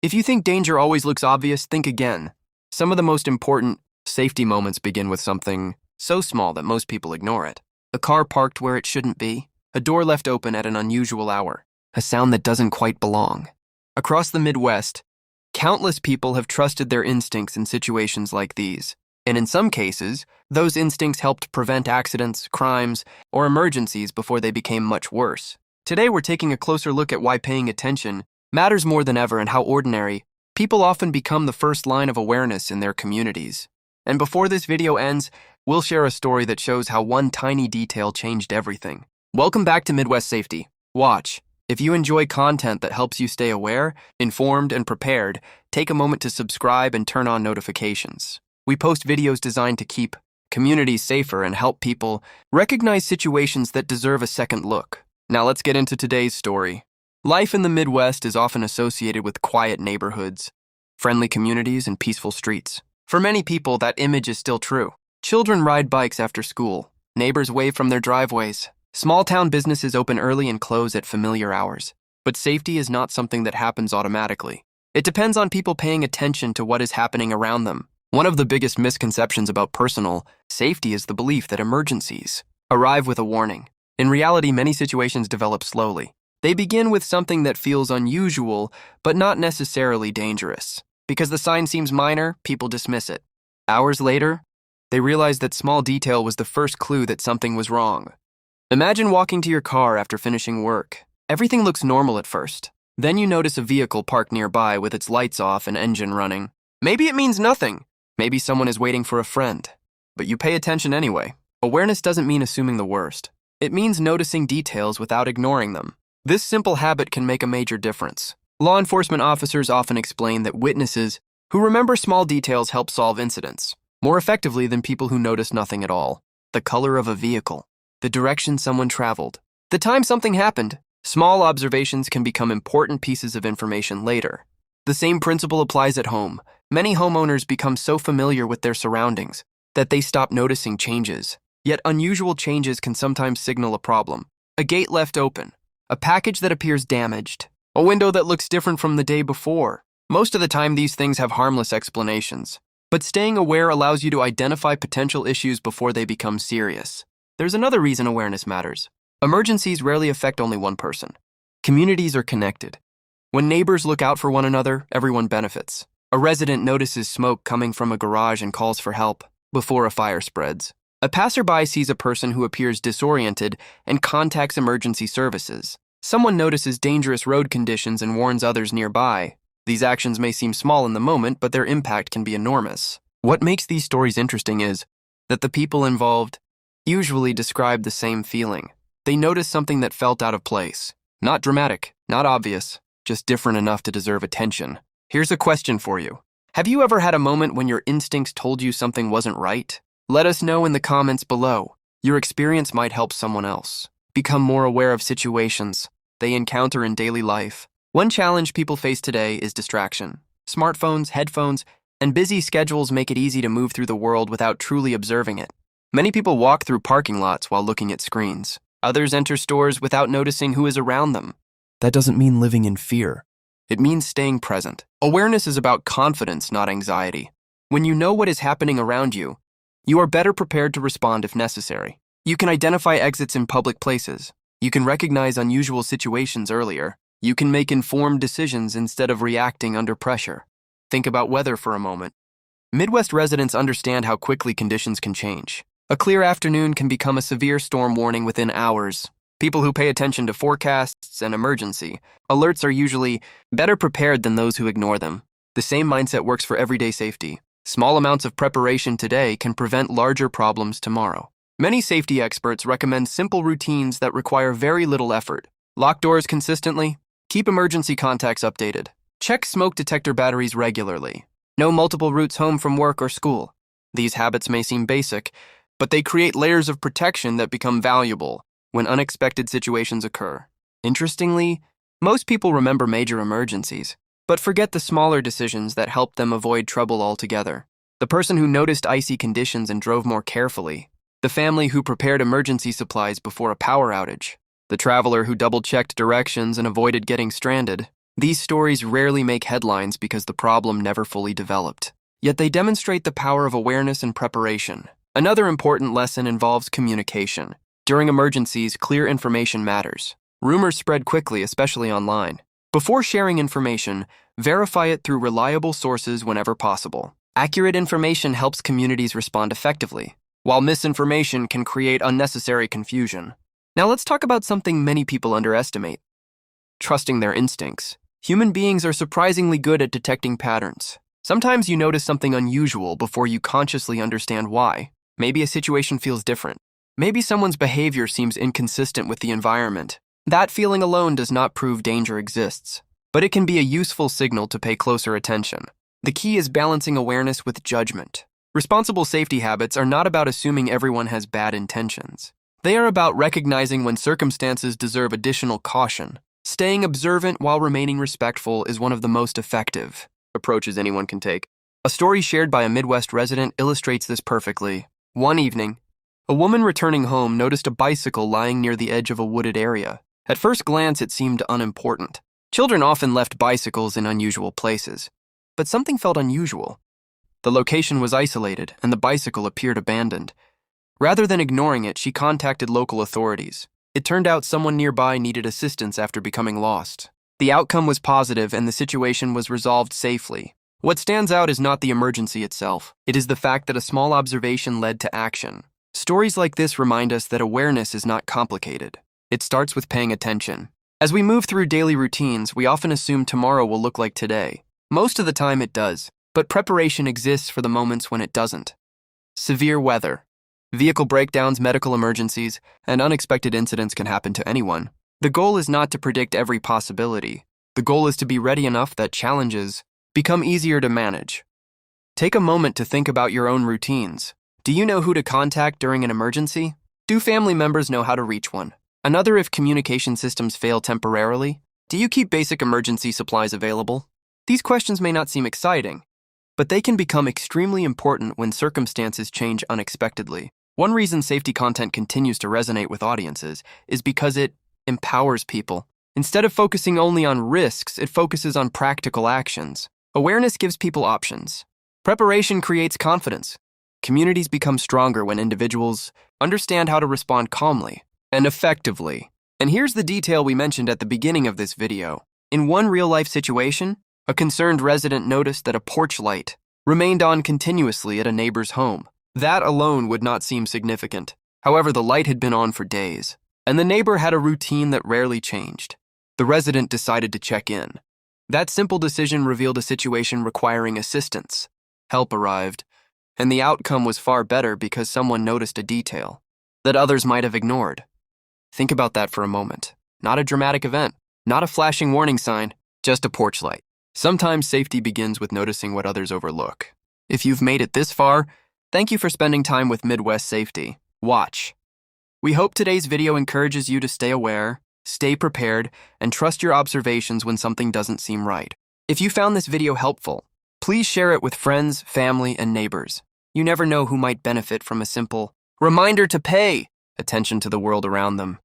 If you think danger always looks obvious, think again. Some of the most important safety moments begin with something so small that most people ignore it. A car parked where it shouldn't be, a door left open at an unusual hour, a sound that doesn't quite belong. Across the Midwest, countless people have trusted their instincts in situations like these. And in some cases, those instincts helped prevent accidents, crimes, or emergencies before they became much worse. Today, we're taking a closer look at why paying attention matters more than ever and how ordinary people often become the first line of awareness in their communities. And before this video ends, we'll share a story that shows how one tiny detail changed everything. Welcome back to Midwest Safety. Watch. If you enjoy content that helps you stay aware, informed, and prepared, take a moment to subscribe and turn on notifications. We post videos designed to keep communities safer and help people recognize situations that deserve a second look. Now let's get into today's story. Life in the Midwest is often associated with quiet neighborhoods, friendly communities, and peaceful streets. For many people, that image is still true. Children ride bikes after school. Neighbors wave from their driveways. Small-town businesses open early and close at familiar hours. But safety is not something that happens automatically. It depends on people paying attention to what is happening around them. One of the biggest misconceptions about personal safety is the belief that emergencies arrive with a warning. In reality, many situations develop slowly. They begin with something that feels unusual, but not necessarily dangerous. Because the sign seems minor, people dismiss it. Hours later, they realize that small detail was the first clue that something was wrong. Imagine walking to your car after finishing work. Everything looks normal at first. Then you notice a vehicle parked nearby with its lights off and engine running. Maybe it means nothing. Maybe someone is waiting for a friend. But you pay attention anyway. Awareness doesn't mean assuming the worst. It means noticing details without ignoring them. This simple habit can make a major difference. Law enforcement officers often explain that witnesses who remember small details help solve incidents more effectively than people who notice nothing at all. The color of a vehicle, the direction someone traveled, the time something happened. Small observations can become important pieces of information later. The same principle applies at home. Many homeowners become so familiar with their surroundings that they stop noticing changes. Yet unusual changes can sometimes signal a problem. A gate left open, a package that appears damaged, a window that looks different from the day before. Most of the time, these things have harmless explanations. But staying aware allows you to identify potential issues before they become serious. There's another reason awareness matters. Emergencies rarely affect only one person. Communities are connected. When neighbors look out for one another, everyone benefits. A resident notices smoke coming from a garage and calls for help before a fire spreads. A passerby sees a person who appears disoriented and contacts emergency services. Someone notices dangerous road conditions and warns others nearby. These actions may seem small in the moment, but their impact can be enormous. What makes these stories interesting is that the people involved usually describe the same feeling. They notice something that felt out of place. Not dramatic, not obvious, just different enough to deserve attention. Here's a question for you. Have you ever had a moment when your instincts told you something wasn't right? Let us know in the comments below. Your experience might help someone else become more aware of situations they encounter in daily life. One challenge people face today is distraction. Smartphones, headphones, and busy schedules make it easy to move through the world without truly observing it. Many people walk through parking lots while looking at screens. Others enter stores without noticing who is around them. That doesn't mean living in fear. It means staying present. Awareness is about confidence, not anxiety. When you know what is happening around you, you are better prepared to respond if necessary. You can identify exits in public places. You can recognize unusual situations earlier. You can make informed decisions instead of reacting under pressure. Think about weather for a moment. Midwest residents understand how quickly conditions can change. A clear afternoon can become a severe storm warning within hours. People who pay attention to forecasts and emergency alerts are usually better prepared than those who ignore them. The same mindset works for everyday safety. Small amounts of preparation today can prevent larger problems tomorrow. Many safety experts recommend simple routines that require very little effort. Lock doors consistently. Keep emergency contacts updated. Check smoke detector batteries regularly. Know multiple routes home from work or school. These habits may seem basic, but they create layers of protection that become valuable when unexpected situations occur. Interestingly, most people remember major emergencies, but forget the smaller decisions that helped them avoid trouble altogether. The person who noticed icy conditions and drove more carefully. The family who prepared emergency supplies before a power outage. The traveler who double-checked directions and avoided getting stranded. These stories rarely make headlines because the problem never fully developed. Yet they demonstrate the power of awareness and preparation. Another important lesson involves communication. During emergencies, clear information matters. Rumors spread quickly, especially online. Before sharing information, verify it through reliable sources whenever possible. Accurate information helps communities respond effectively, while misinformation can create unnecessary confusion. Now let's talk about something many people underestimate: trusting their instincts. Human beings are surprisingly good at detecting patterns. Sometimes you notice something unusual before you consciously understand why. Maybe a situation feels different. Maybe someone's behavior seems inconsistent with the environment. That feeling alone does not prove danger exists, but it can be a useful signal to pay closer attention. The key is balancing awareness with judgment. Responsible safety habits are not about assuming everyone has bad intentions. They are about recognizing when circumstances deserve additional caution. Staying observant while remaining respectful is one of the most effective approaches anyone can take. A story shared by a Midwest resident illustrates this perfectly. One evening, a woman returning home noticed a bicycle lying near the edge of a wooded area. At first glance, it seemed unimportant. Children often left bicycles in unusual places, but something felt unusual. The location was isolated, and the bicycle appeared abandoned. Rather than ignoring it, she contacted local authorities. It turned out someone nearby needed assistance after becoming lost. The outcome was positive, and the situation was resolved safely. What stands out is not the emergency itself. It is the fact that a small observation led to action. Stories like this remind us that awareness is not complicated. It starts with paying attention. As we move through daily routines, we often assume tomorrow will look like today. Most of the time it does, but preparation exists for the moments when it doesn't. Severe weather, vehicle breakdowns, medical emergencies, and unexpected incidents can happen to anyone. The goal is not to predict every possibility. The goal is to be ready enough that challenges become easier to manage. Take a moment to think about your own routines. Do you know who to contact during an emergency? Do family members know how to reach one? Another, if communication systems fail temporarily, do you keep basic emergency supplies available? These questions may not seem exciting, but they can become extremely important when circumstances change unexpectedly. One reason safety content continues to resonate with audiences is because it empowers people. Instead of focusing only on risks, it focuses on practical actions. Awareness gives people options. Preparation creates confidence. Communities become stronger when individuals understand how to respond calmly and effectively. And here's the detail we mentioned at the beginning of this video. In one real-life situation, a concerned resident noticed that a porch light remained on continuously at a neighbor's home. That alone would not seem significant. However, the light had been on for days, and the neighbor had a routine that rarely changed. The resident decided to check in. That simple decision revealed a situation requiring assistance. Help arrived, and the outcome was far better because someone noticed a detail that others might have ignored. Think about that for a moment. Not a dramatic event, not a flashing warning sign, just a porch light. Sometimes safety begins with noticing what others overlook. If you've made it this far, thank you for spending time with Midwest Safety. Watch. We hope today's video encourages you to stay aware, stay prepared, and trust your observations when something doesn't seem right. If you found this video helpful, please share it with friends, family, and neighbors. You never know who might benefit from a simple reminder to pay attention to the world around them.